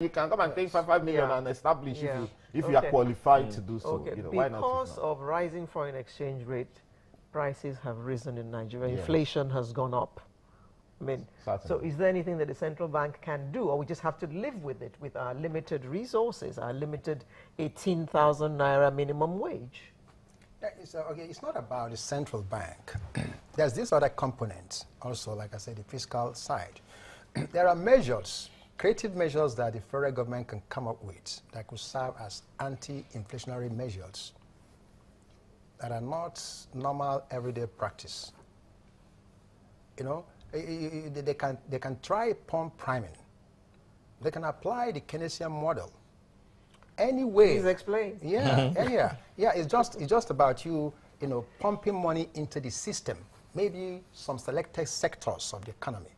You can come and take 5 million and establish if you are qualified to do so. Okay. You know, because of rising foreign exchange rate, prices have risen in Nigeria. Inflation has gone up. I mean, so is there anything that the central bank can do, or we just have to live with it with our limited resources, our limited 18,000 naira minimum wage? It's not about the central bank. There's this other component also, like I said, the fiscal side. There are measures, creative measures that the federal government can come up with that could serve as anti-inflationary measures that are not normal everyday practice. You know, they can try pump priming. They can apply the Keynesian model. Anyway, please explain. Yeah. It's just about you know, pumping money into the system. Maybe some selected sectors of the economy.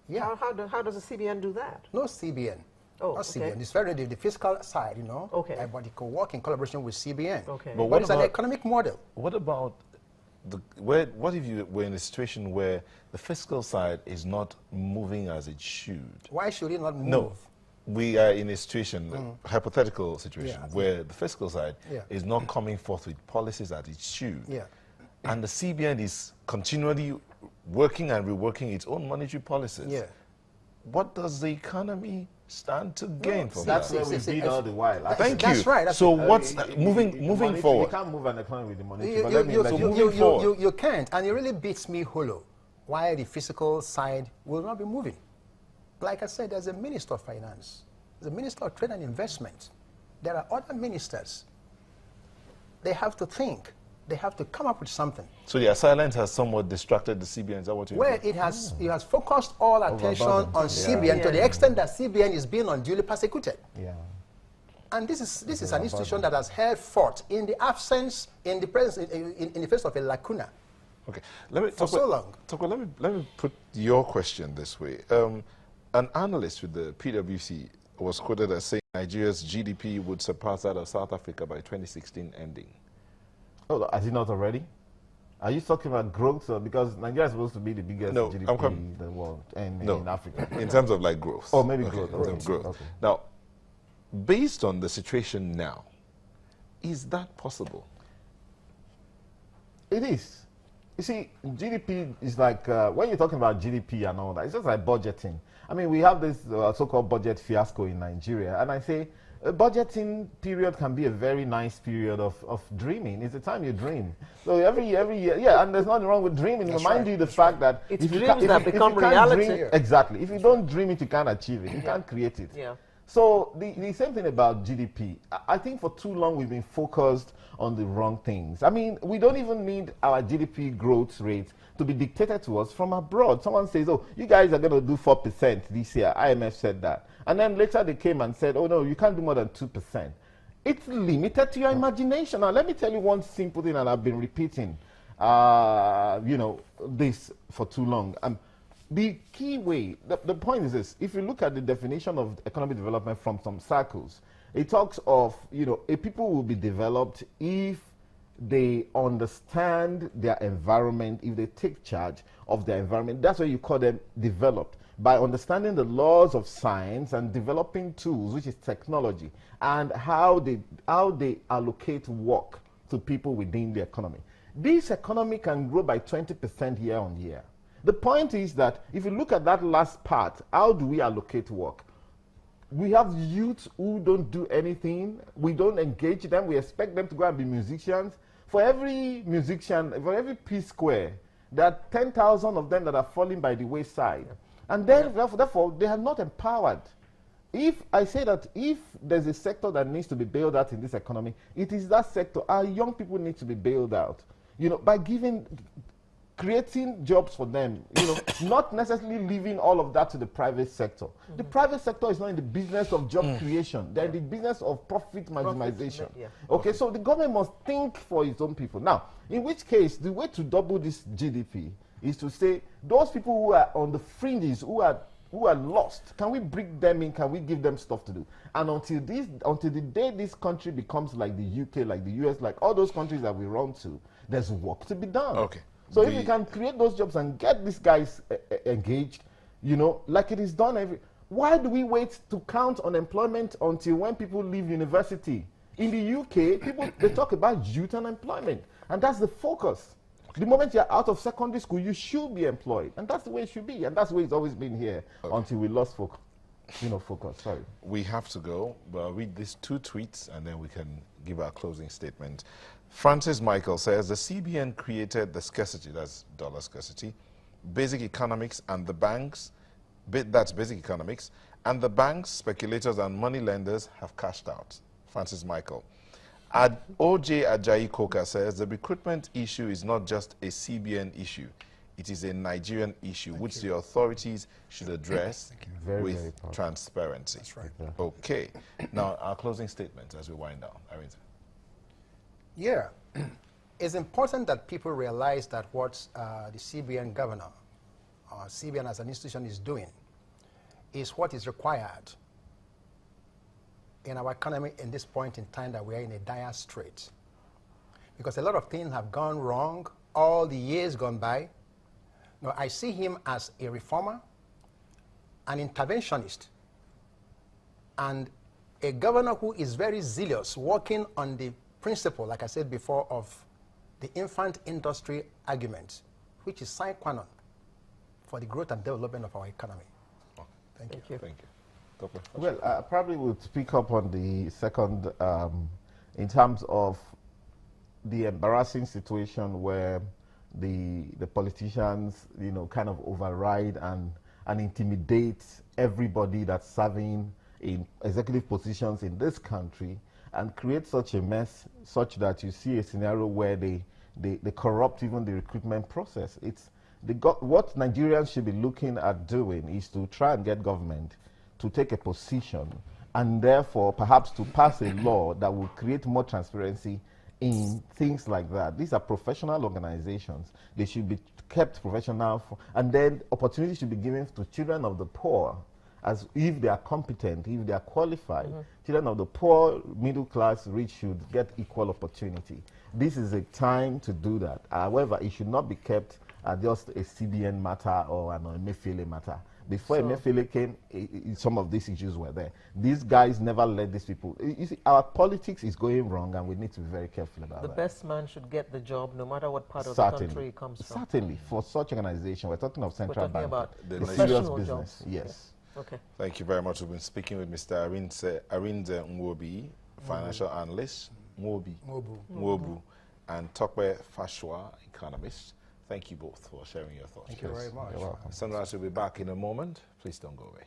Yeah. How does the CBN do that? No CBN. Oh, not CBN. It's very the fiscal side, you know. Okay. But it could work in collaboration with CBN. Okay. But it's an economic model. What about what if you were in a situation where the fiscal side is not moving as it should? Why should it not move? No. We are in a situation, hypothetical situation, where the fiscal side is not coming forth with policies that it should. And the CBN is continually working and reworking its own monetary policies. What does the economy stand to gain from that? That's where we've been all the while. Thank you. That's right. So what's moving forward? You can't move an economy with the money. You can't, and it really beats me hollow why the physical side will not be moving. Like I said, there's a Minister of Finance, there's a Minister of Trade and Investment. There are other ministers. They have to think. They have to come up with something. So the silence has somewhat distracted the CBN. Is that what you're saying? Well, it has focused all attention on CBN to the extent that CBN is being unduly persecuted. And this is an institution that has held forth in the absence, in the presence, in the face of a lacuna. Okay, for so long. Let me put your question this way. An analyst with the PwC was quoted as saying Nigeria's GDP would surpass that of South Africa by 2016 ending. Oh, is it not already? Are you talking about growth? Because Nigeria is supposed to be the biggest GDP in the world and in Africa. In terms of like growth. Oh, maybe growth. In terms of growth. Now, based on the situation now, is that possible? It is. You see, GDP is like, when you're talking about GDP and all that, it's just like budgeting. I mean, we have this so-called budget fiasco in Nigeria, and I say a budgeting period can be a very nice period of dreaming. It's the time you dream. So every year, and there's nothing wrong with dreaming. Remind you the fact that it's dreams that become reality. Exactly. If you don't dream it, you can't achieve it. You can't create it. So the same thing about GDP. I think for too long we've been focused on the wrong things. I mean, we don't even need our GDP growth rate to be dictated to us from abroad. Someone says, oh, you guys are going to do 4% this year. IMF said that. And then later they came and said, oh, no, you can't do more than 2%. It's limited to your imagination. Now, let me tell you one simple thing, and I've been repeating, this for too long. The key way, the point is this: if you look at the definition of economic development from some circles, it talks of, a people will be developed if they understand their environment, if they take charge of their environment. That's why you call them developed. By understanding the laws of science and developing tools, which is technology, and how they allocate work to people within the economy. This economy can grow by 20% year on year. The point is that if you look at that last part, how do we allocate work? We have youth who don't do anything. We don't engage them. We expect them to go and be musicians. For every musician, for every P square, there are 10,000 of them that are falling by the wayside. And then, therefore, they are not empowered. If I say that if there's a sector that needs to be bailed out in this economy, it is that sector. Our young people need to be bailed out, by creating jobs for them, not necessarily leaving all of that to the private sector. The private sector is not in the business of job creation. They're in the business of profit maximization. Okay, so the government must think for its own people. Now, in which case, the way to double this GDP is to say, those people who are on the fringes, who are lost, can we bring them in? Can we give them stuff to do? And until the day this country becomes like the UK, like the US, like all those countries that we run to, there's work to be done. Okay. So if we can create those jobs and get these guys engaged, like it is done Why do we wait to count unemployment until when people leave university? In the UK, people, they talk about youth unemployment, and that's the focus. The moment you're out of secondary school, you should be employed, and that's the way it should be, and that's the way it's always been here until we lost focus. Focus, sorry. We have to go, but I'll read these 2 tweets, and then we can give our closing statement. Francis Michael says, the CBN created the scarcity, that's dollar scarcity, basic economics, and the banks, that's basic economics, and the banks, speculators, and money lenders have cashed out. Francis Michael. OJ Ajayi Koka says, the recruitment issue is not just a CBN issue. It is a Nigerian issue, which the authorities should address with transparency. That's right. Okay. Now, our closing statements as we wind down. Arinze. Yeah. It's important that people realize that what the CBN governor, CBN as an institution is doing, is what is required in our economy in this point in time that we are in a dire strait. Because a lot of things have gone wrong all the years gone by. Now, I see him as a reformer, an interventionist, and a governor who is very zealous, working on the principle, like I said before, of the infant industry argument, which is sine qua non for the growth and development of our economy. Thank you. Thank you. Dr. Well, I probably would speak up on the second in terms of the embarrassing situation where the politicians, kind of override and intimidate everybody that's serving in executive positions in this country and create such a mess such that you see a scenario where they corrupt even the recruitment process. What Nigerians should be looking at doing is to try and get government to take a position and therefore perhaps to pass a law that will create more transparency in things like that. These are professional organizations. They should be kept professional, and then opportunity should be given to children of the poor, as if they are competent, if they are qualified. Children of the poor, middle class, rich should get equal opportunity. This is a time to do that. However, it should not be kept just a CBN matter or an Emefiele matter. Before Emefiele came, some of these issues were there. These guys never let these people. You see, our politics is going wrong, and we need to be very careful about that. The best man should get the job, no matter what part of the country it comes from. Certainly, for such organization, we're talking of central bank. About the serious business. Jobs. Yes. Okay. Thank you very much. We've been speaking with Mr. Arinze Nwobi, financial analyst, Nwobu, and Pt.4 economist. Thank you both for sharing your thoughts. Thank you very much. You're welcome. Sunrise will be back in a moment. Please don't go away.